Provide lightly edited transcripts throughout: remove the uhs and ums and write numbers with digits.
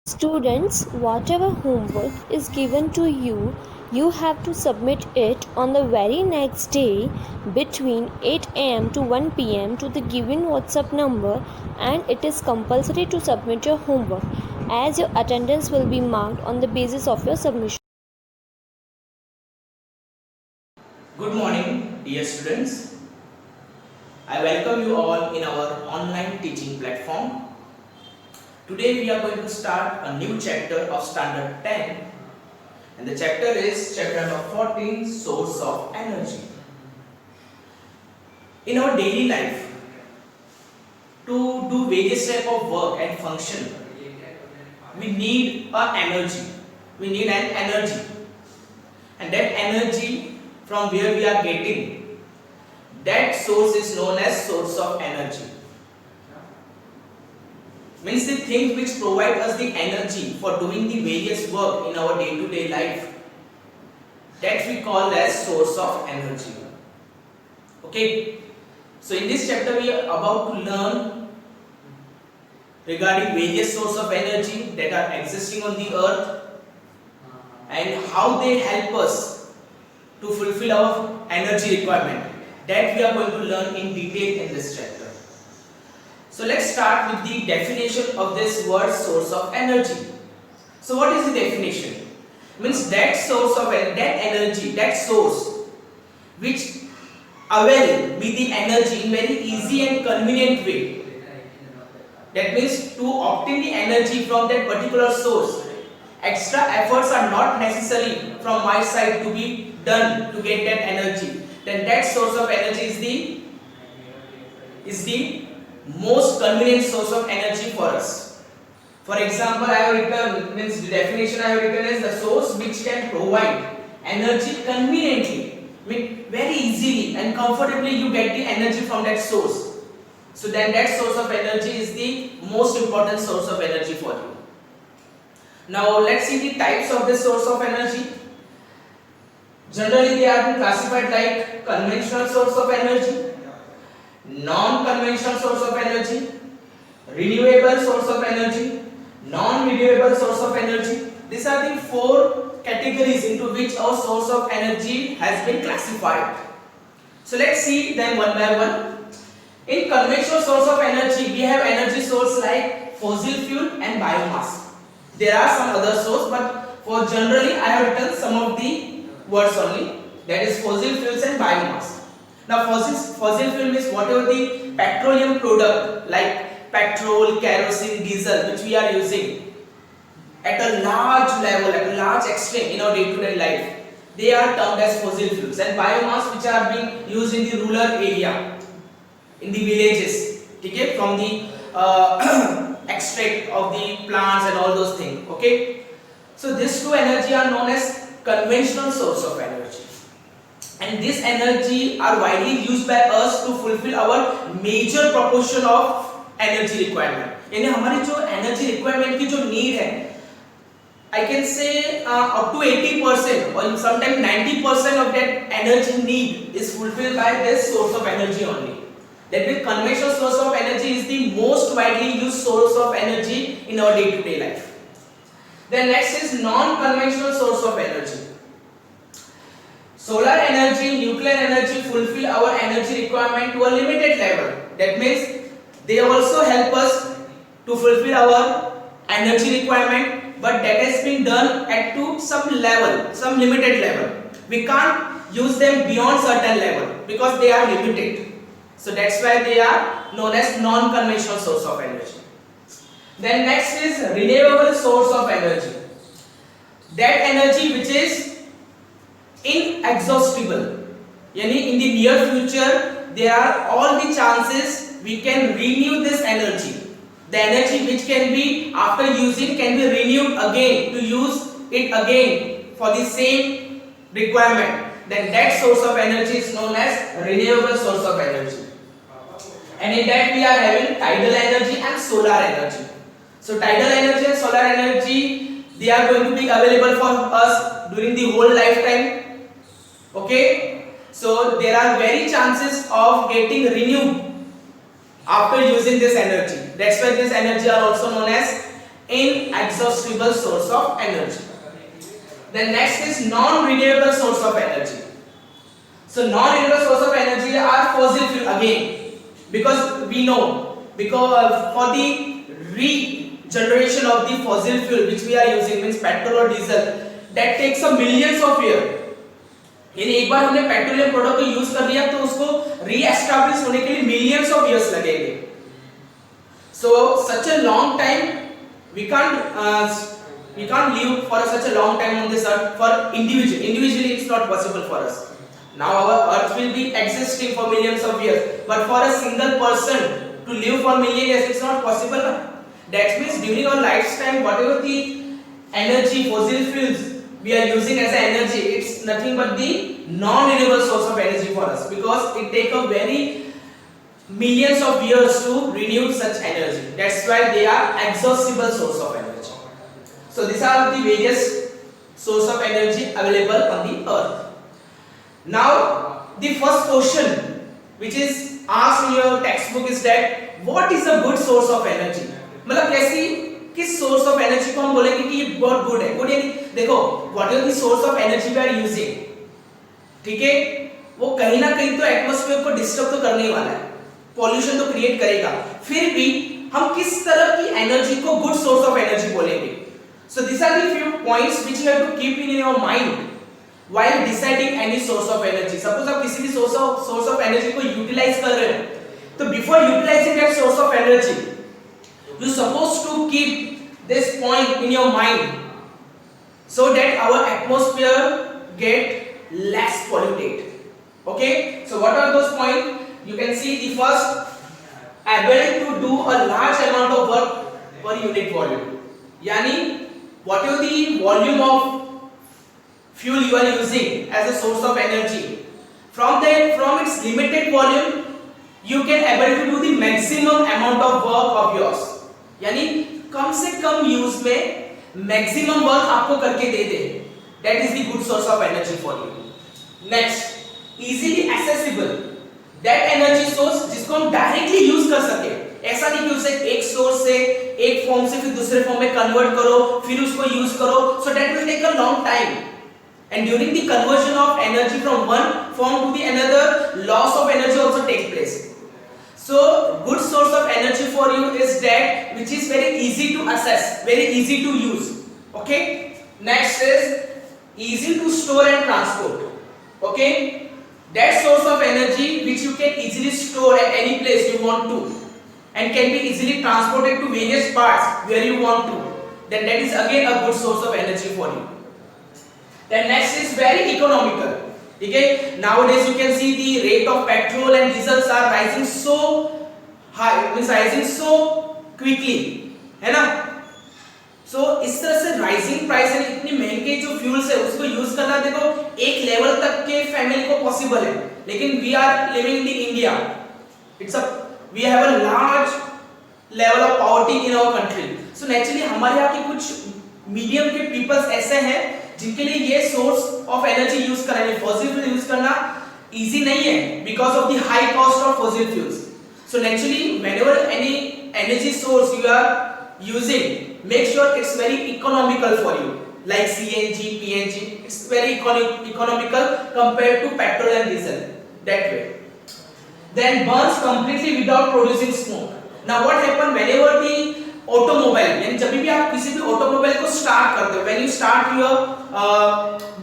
Students, whatever homework is given to you, you have to submit it on the very next day between 8 am to 1 pm to the given WhatsApp number, and it is compulsory to submit your homework as your attendance will be marked on the basis of your submission. Good morning, dear students. I welcome you all in our online teaching platform. Today we are going to start a new chapter of Standard 10, and the chapter is chapter number 14, Source of Energy. In our daily life, to do various type of work and function, we need an energy. We need an energy, and that energy from where we are getting, that source is known as source of energy. Means the things which provide us the energy for doing the various work in our day-to-day life, that we call as source of energy. Okay, so in this chapter we are about to learn regarding various sources of energy that are existing on the earth and how they help us to fulfill our energy requirement. That we are going to learn in detail in this chapter. So let's start with the definition of this word source of energy. So what is the definition? Means that source of that energy, that source which avail me the energy in very easy and convenient way. That means to obtain the energy from that particular source, extra efforts are not necessary from my side to be done to get that energy. Then that source of energy is the most convenient source of energy for us. For example, I have written, means the definition I have written is the source which can provide energy conveniently, very easily and comfortably you get the energy from that source. So then that source of energy is the most important source of energy for you. Now let's see the types of this source of energy. Generally they are classified like conventional source of energy, non-conventional source of energy, renewable source of energy, non-renewable source of energy. These are the four categories into which our source of energy has been classified. So let's see them one by one. In conventional source of energy, we have energy source like fossil fuel and biomass. There are some other sources, but for generally I have written some of the words only. That is fossil fuels and biomass. Now fossil fuel means whatever the petroleum product like petrol, kerosene, diesel which we are using at a large level, at a large extent in our day-to-day life, they are termed as fossil fuels. And biomass which are being used in the rural area, in the villages, okay, from the extract of the plants and all those things. Okay, so these two energy are known as conventional source of energy, and this energy are widely used by us to fulfill our major proportion of energy requirement. यानी हमारी जो energy requirement की जो need है, I can say up to 80% or sometimes 90% of that energy need is fulfilled by this source of energy only. That means conventional source of energy is the most widely used source of energy in our day-to-day life. Then next is non-conventional source of energy. Solar energy, nuclear energy fulfill our energy requirement to a limited level. That means they also help us to fulfill our energy requirement, but that has been done at to some level, some limited level. We can't use them beyond certain level because they are limited. So that's why they are known as non-conventional source of energy. Then next is renewable source of energy. That energy which is inexhaustible. Yani in the near future there are all the chances we can renew this energy. The energy which can be after using can be renewed again to use it again for the same requirement. Then that source of energy is known as renewable source of energy. And in that we are having tidal energy and solar energy. So tidal energy and solar energy, they are going to be available for us during the whole lifetime. Okay, so there are very chances of getting renewed after using this energy. That's why this energy are also known as inexhaustible source of energy. Then next is non-renewable source of energy. So non-renewable source of energy are fossil fuel again, because we know, because for the regeneration of the fossil fuel which we are using, means petrol or diesel, that takes a millions of years. यानी एक बार हमने petroleum product को use कर लिया तो उसको re-establish होने के लिए मिलियंस ऑफ इयर्स लगेंगे. So such a long time we can't live for such a long time on this earth. For individually it's not possible for us. Now our earth will be existing for millions of years, but for a single person to live for million years, it's not possible. That means during our lifetime, whatever the energy, fossil fuels we are using as an energy, it's nothing but the non-renewable source of energy for us, because it takes a very millions of years to renew such energy. That's why they are exhaustible source of energy. So these are the various source of energy available on the earth. Now the first question which is asked in your textbook is that what is a good source of energy? मतलब कैसी किस source of energy को हम बोलेंगे कि ये बहुत good है. गुड यानी देखो what is the source of energy we are using, ठीक है, वो कहीं ना कहीं तो एटमॉस्फेयर को डिस्टर्ब तो करने वाला है, पॉल्यूशन तो क्रिएट करेगा. फिर भी हम किस तरह की एनर्जी को गुड सोर्स ऑफ एनर्जी बोलेंगे? So this are the few points which you have to keep in your mind while deciding any source of energy. Suppose आप किसी भी source of energy को utilize कर रहे हो, तो before utilizing that source of energy, you supposed to keep this point in your mind so that our atmosphere get less polluted. Okay, so what are those points? You can see the first, ability to do a large amount of work per unit volume. Yani whatever the volume of fuel you are using as a source of energy, from its limited volume you can able to do the maximum amount of work of yours. यानी कम से कम use में maximum work आपको करके दे दे. That is the good source of energy for you. Next, easily accessible, that energy source जिसको हम डायरेक्टली यूज कर सके. ऐसा नहीं कि उसे एक सोर्स से एक फॉर्म से फिर दूसरे फॉर्म में कन्वर्ट करो फिर उसको यूज करो. So that will take a long time, and during the conversion of energy from one form to the another, loss of energy also take place. So good source of energy for you is that which is very easy to access, very easy to use. Okay, next is easy to store and transport. Okay, that source of energy which you can easily store at any place you want to and can be easily transported to various parts where you want to, then that is again a good source of energy for you. Then next is very economical. Okay, nowadays you can see the rate of petrol and diesels are rising so high, means rising so quickly, है ना. So इस तरह से rising price है, इतनी महंगे जो fuels है उसको use करना देखो एक लेवल तक के फैमिली को पॉसिबल है, लेकिन we are living in India, we have a large level of poverty in our country. So naturally हमारे यहाँ के कुछ मीडियम के पीपल्स ऐसे हैं जिनके लिए ये सोर्स ऑफ एनर्जी यूज करना, फॉसिल फ्यूल यूज करना इजी नहीं है because of the high cost of fossil fuels. So naturally whenever any energy source you are using, make sure it's very economical for you, like CNG, PNG, it's very economical compared to petrol and diesel. That way then burns completely without producing smoke. Now what happen whenever the automobile, यानी जब भी आप किसी भी automobile को start करते हो, when you start your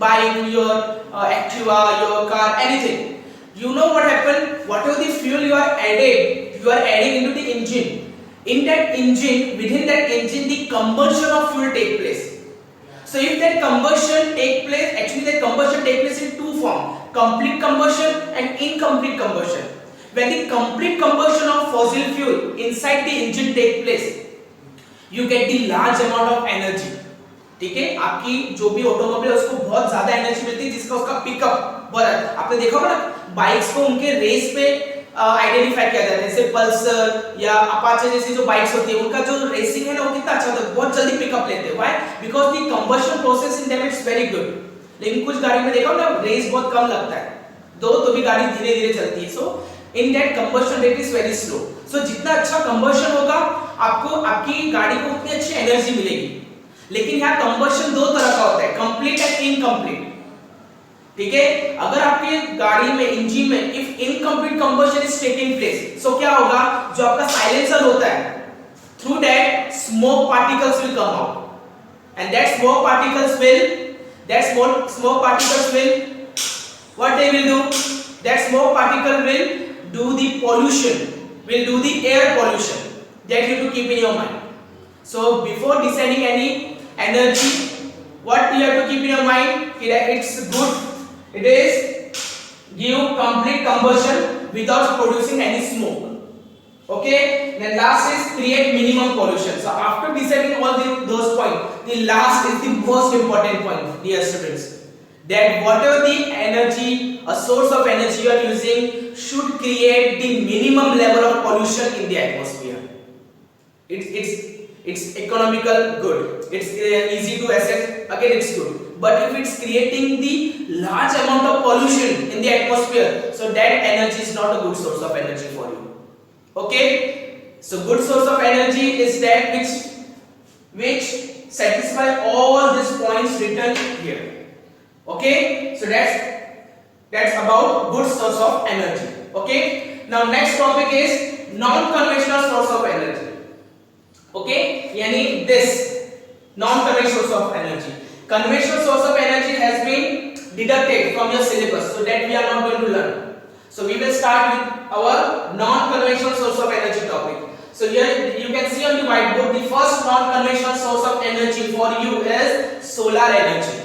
bike, your Activa, your car, anything, you know what happen, whatever the fuel you are adding into the engine, in that engine, within that engine the combustion of fuel take place. So if that combustion take place, actually that combustion take place in two forms, complete combustion and incomplete combustion. When the complete combustion of fossil fuel inside the engine take place, you get the large amount of energy. ठीक है, आपकी जो भी automobile है उसको बहुत ज्यादा energy मिलती है जिसका उसका पिकअप बड़ा है. आपने देखा होगा ना बाइक्स को उनके रेस पे आइडेंटिफाई किया जाता है, जैसे पल्सर या अपाचे जैसी जो बाइक्स होती है उनका जो रेसिंग है ना वो कितना अच्छा होता है, बहुत जल्दी पिकअप लेते हैं. Why? Because the combustion process in them it's very good. लेकिन कुछ गाड़ी में देखा ना रेस बहुत कम लगता है, तो भी गाड़ी धीरे धीरे चलती है. सो in that combustion rate is very slow. So जितना अच्छा combustion होगा आपको आपकी गाड़ी को उतनी अच्छी एनर्जी मिलेगी. लेकिन यहाँ combustion दो तरह का होता है, complete and incomplete. ठीक है, अगर आपकी गाड़ी में इंजन में if incomplete combustion is taking place, so क्या होगा, जो आपका silencer होता है, through that smoke particles will come out, and that smoke particles will what they will do, that smoke particle will do the pollution, will do the air pollution. That you have to keep in your mind. So before deciding any energy, what you have to keep in your mind, that it's good, it is give complete combustion without producing any smoke. Okay, then last is create minimum pollution. So after deciding all those points, the last is the most important point, dear students, that whatever the energy, a source of energy you are using should create the minimum level of pollution in the atmosphere. It's economical good, it's easy to assess, again it's good. But if it's creating the large amount of pollution in the atmosphere, so that energy is not a good source of energy for you. Okay, so good source of energy is that which satisfy all these points written here. Okay, so that's about good source of energy. Okay, now next topic is non-conventional source of energy. Okay, yani this non-conventional source of energy. Conventional source of energy has been deducted from your syllabus, so that we are not going to learn. So we will start with our non-conventional source of energy topic. So here you can see on the whiteboard, the first non-conventional source of energy for you is solar energy.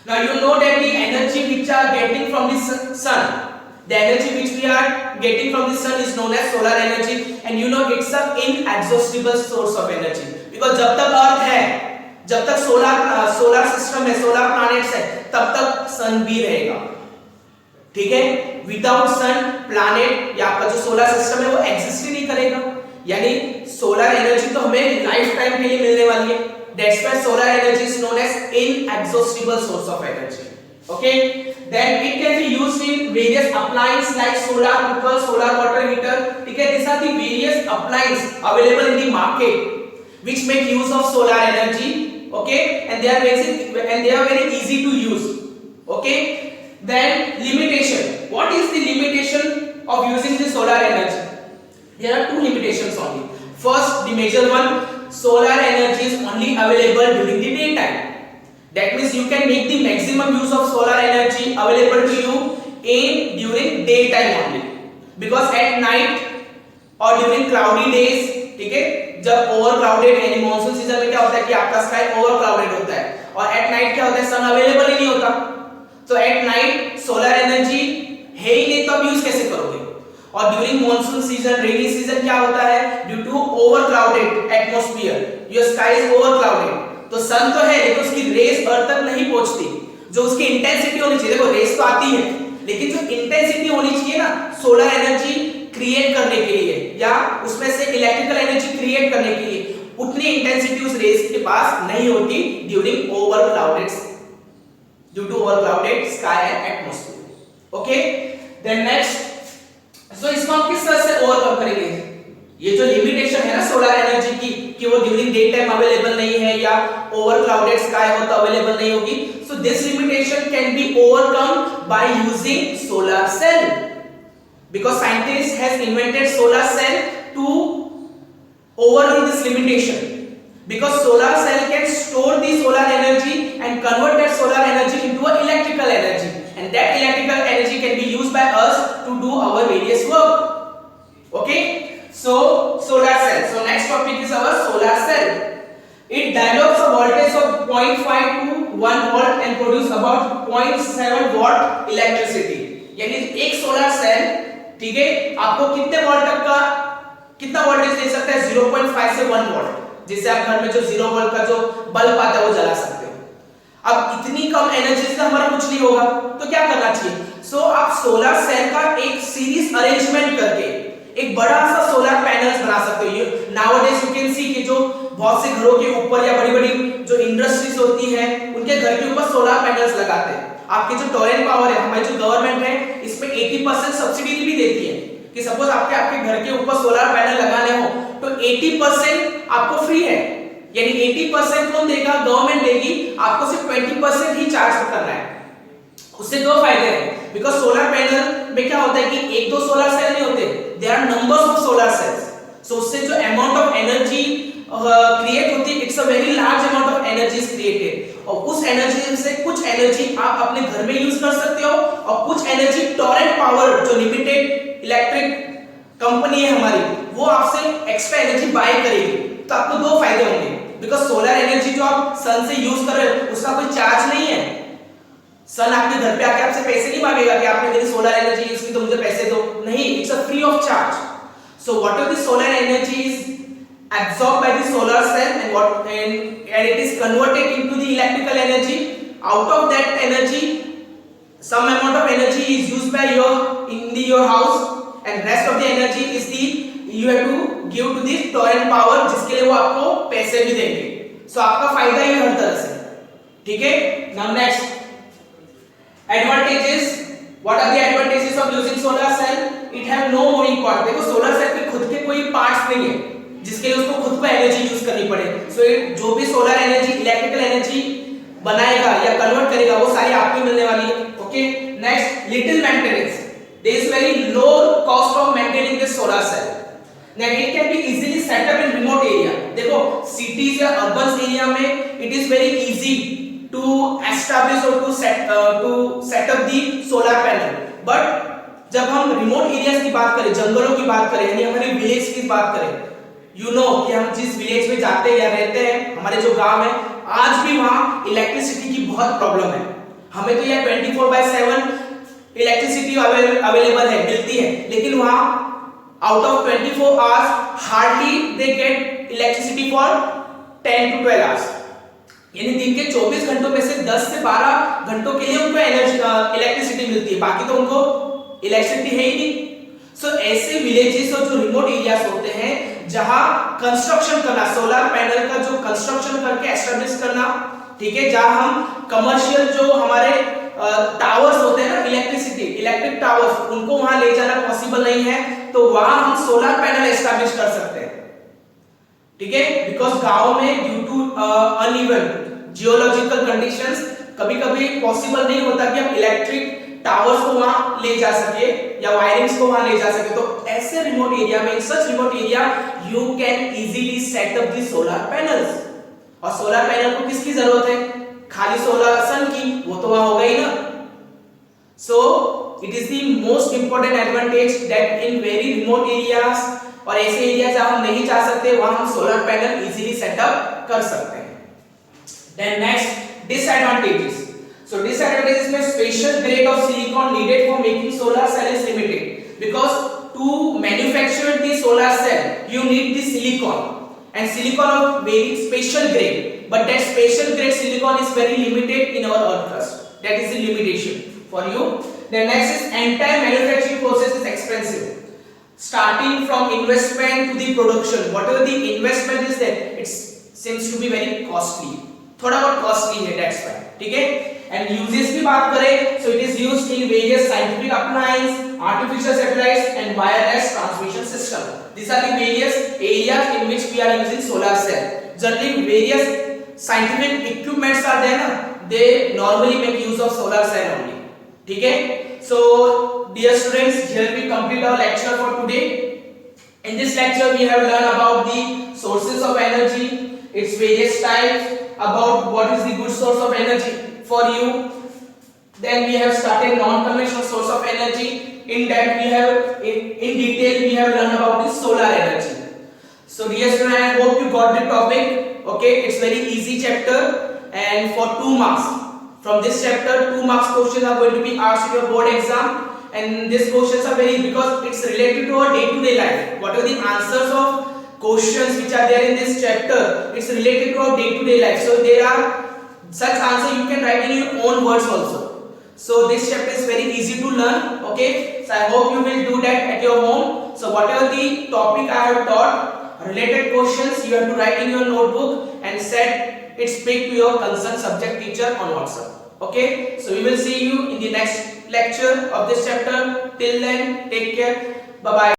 Now you know that the energy which are getting from the sun, the energy which we are getting from the sun is known as solar energy, and you know it's a inexhaustible source of energy, because जब तक अर्थ है, जब तक solar system है, solar planets है, तब तक सन भी रहेगा. ठीक है, विदाउट सन प्लैनेट या आपका जो सोलर सिस्टम है वो एग्जिस्ट ही नहीं करेगा. यानी सोलर एनर्जी तो हमें लाइफ टाइम के लिए मिलने वाली है. That's why solar energy is known as inexhaustible source of energy. Okay, then it can be used in various appliances like solar cooker, solar water heater. ठीक है, these are the various appliances available in the market which make use of solar energy. Okay, and they are very easy to use. Okay, then limitation. What is the limitation of using the solar energy? There are two limitations only. First, the major one, solar energy is only available during the daytime. That means you can make the maximum use of solar energy available to you during daytime only. Because at night और during cloudy days, ठीक है, जब over crowded यानी monsoon season में क्या होता है कि आपका स्काई ओवर क्राउडेड होता है, और एट नाइट क्या होता है, सन अवेलेबल ही नहीं होता. तो एट नाइट सोलर एनर्जी है ही नहीं, तो आप यूज कैसे करोगे? और during monsoon season, rainy season क्या होता है, due to overcrowded atmosphere, your sky is overcrowded, तो सन तो है लेकिन उसकी रेस अर्थ तक नहीं पहुंचती. जो उसकी इंटेंसिटी होनी चाहिए, देखो रेस तो आती है, लेकिन जो इंटेंसिटी होनी चाहिए ना सोलर एनर्जी क्रिएट करने के लिए या उसमें से इलेक्ट्रिकल एनर्जी क्रिएट करने के लिए, उतनी इंटेंसिटी उस रेस के पास नहीं होती during over clouded, due to over clouded sky and atmosphere. Okay, then next, so इसको हम किस तरह से ओवरकम करेंगे? ये जो लिमिटेशन है ना सोलर एनर्जी की कि वो ड्यूरिंग डे टाइम अवेलेबल नहीं है या ओवर क्लाउडेड स्काई हो तो अवेलेबल नहीं होगी, so this limitation can be overcome by using solar cell, because scientists has invented solar cell to overcome this limitation, because solar cell can store the solar energy and convert that solar energy into a electrical energy, and that electrical energy can be used by us to do our various work. Okay, so solar cell. So next topic is our solar cell. It develops a voltage of 0.5 to 1 volt and produce about 0.7 watt electricity. यानी एक solar cell, ठीक है, आपको कितने volt तक का कितना voltage दे सकता है? 0.5 से 1 वोल्ट, जिससे आप घर में जो 0 वोल्ट का जो बल्ब आता है वो जला सकते हो. अब इतनी कम एनर्जी से हमारा कुछ नहीं होगा, तो क्या करना चाहिए? सो आप सोलर सेल का एक सीरीज अरेंजमेंट करके एक बड़ा सा सोलर पैनल्स बना सकते हो. नाउअडेज यू कैन सी कि जो बहुत से घरों के ऊपर या बड़ी-बड़ी जो इंडस्ट्रीज होती है उनके घर के ऊपर सोलर पैनल्स लगाते हैं. आपके जो टोरेंट पावर है, हमारी जो गवर्नमेंट है इसमें 80% सब्सिडी भी देती है, कि सपोज आपके आपके घर के ऊपर सोलर पैनल लगाने हो तो 80% आपको फ्री है, यानी 80% कौन देगा, गवर्नमेंट देगी, आपको सिर्फ 20% ही चार्ज करना है। उससे दो फायदे हैं, बिकॉज सोलर पैनल में क्या होता है कि एक दो सोलर सेल नहीं होते, there are numbers of solar cells, so उससे जो अमाउंट ऑफ एनर्जी क्रिएट होती है, it's a very large amount of energy is created, और उस एनर्जी से कुछ एनर्जी आप अपने घर में यूज कर सकते हो, और कुछ एनर्जी टॉरेंट पावर जो लिमिटेड इलेक्ट्रिक कंपनी है हमारी, वो आपसे एक्स्ट्रा एनर्जी बाय करेगी। तो आपको दो फायदे होंगे, बिकॉज सोलर एनर्जी जो आप सन से यूज कर रहे हो उसका कोई चार्ज नहीं है, सन आपके घर पे आके आपसे पैसे नहीं मांगेगा कि आपने मेरी सोलर एनर्जी यूज की तो मुझे पैसे दो, नहीं, it's a free of charge. So what are the solar energy is absorbed by the solar cell and it is converted into the electrical energy. Out of that energy, some amount of energy is used by your house, and rest of the energy is the you have to give to the torrent power, जिसके लिए वो आपको पैसे भी देंगे। So आपका फायदा ही हर तरह से, ठीक है। Now next advantages. What are the advantages of using solar cell? It have no moving part. देखो सोलर सेल के खुद के कोई पार्ट्स नहीं है जिसके लिए उसको खुद को एनर्जी यूज करनी पड़े। सो जो भी सोलर एनर्जी इलेक्ट्रिकल एनर्जी बनाएगा या कन्वर्ट करेगा वो सारी आपको मिलने वाली है। Okay, next, little maintenance, there is very low cost of maintaining this solar cell. Next, it can be easily set up in remote area. देखो सिटीज या अर्बन एरिया में it is very easy to establish और to set up the solar panel, but जब हम remote areas की बात करें, जंगलों की बात करें, यानी हमारे विलेज की बात करें, यू नो कि हम जिस विलेज में जाते हैं या रहते हैं, हमारे जो गांव है, आज भी वहां इलेक्ट्रिसिटी की बहुत प्रॉब्लम है। हमें तो यह 24/7 इलेक्ट्रिसिटी अवेलेबल है, मिलती है, लेकिन वहां out of 24 hours hardly they get electricity for 10 to 12 hours, यानी दिन के 24 घंटों में से 10 से 12 घंटों के लिए उनको इलेक्ट्रिसिटी मिलती है, बाकी तो उनको इलेक्ट्रिसिटी है ही नहीं। सो ऐसे विलेजेस और जो रिमोट एरियाज होते हैं जहां कंस्ट्रक्शन करना, सोलर पैनल का जो कंस्ट्रक्शन करके एस्टैब्लिश करना, ठीक है, जहां हम कमर्शियल जो हमारे टावर्स होते हैं ना, इलेक्ट्रिक टावर्स, उनको वहां ले जाना पॉसिबल नहीं है, तो वहां हम सोलर पैनल एस्टैब्लिश कर सकते हैं, ठीक है। बिकॉज गांव में due to uneven geological conditions कभी-कभी पॉसिबल नहीं होता कि हम इलेक्ट्रिक टावर्स को वहां ले जा सके या वायरिंग्स को वहां ले जा सके, तो ऐसे रिमोट एरिया में, in such remote area, you can easily set up the solar panels. और सोलर पैनल को किसकी जरूरत है? खाली सोलर सन की, वो तो वहां होगा ही ना। So it is the most important advantage that in very remote areas, और ऐसे एरिया जहां हम नहीं जा सकते वहां हम सोलर पैनल इजीली सेटअप कर सकते हैं। Then next, disadvantages. So disadvantages में special grade of silicon needed for making solar cell is limited, because to manufacture the solar cell you need the silicon, and silicon of very special grade, but that special grade silicon is very limited in our earth crust. That is the limitation for you. The next is entire manufacturing process is expensive, starting from investment to the production. Whatever the investment is there, it seems to be very costly, थोड़ा बहुत costly है, that's why, ठीक है। And uses की बात करें, so it is used in various scientific appliances, artificial satellites and wireless transmission system. These are the various areas in which we are using solar cell. Generally various scientific equipments are there na, they normally make use of solar cell only, ठीक है। So dear students, here we complete our lecture for today. In this lecture we have learned about the sources of energy, its various types, about what is the good source of energy for you. Then we have started non-conventional source of energy. In that we have in detail we have learned about the solar energy. So dear students, I hope you got the topic. Okay, it's very easy chapter, and for 2 marks from this chapter 2 marks questions are going to be asked in your board exam, and these questions are very, because it's related to our day-to-day life. What are the answers of questions which are there in this chapter? It's related to our day-to-day life, so there are such answer you can write in your own words also. So this chapter is very easy to learn, okay, so I hope you will do that at your home. So whatever the topic I have taught, related questions you have to write in your notebook and set it speak to your concerned subject teacher on WhatsApp. Okay, so we will see you in the next lecture of this chapter. Till then, take care. Bye bye.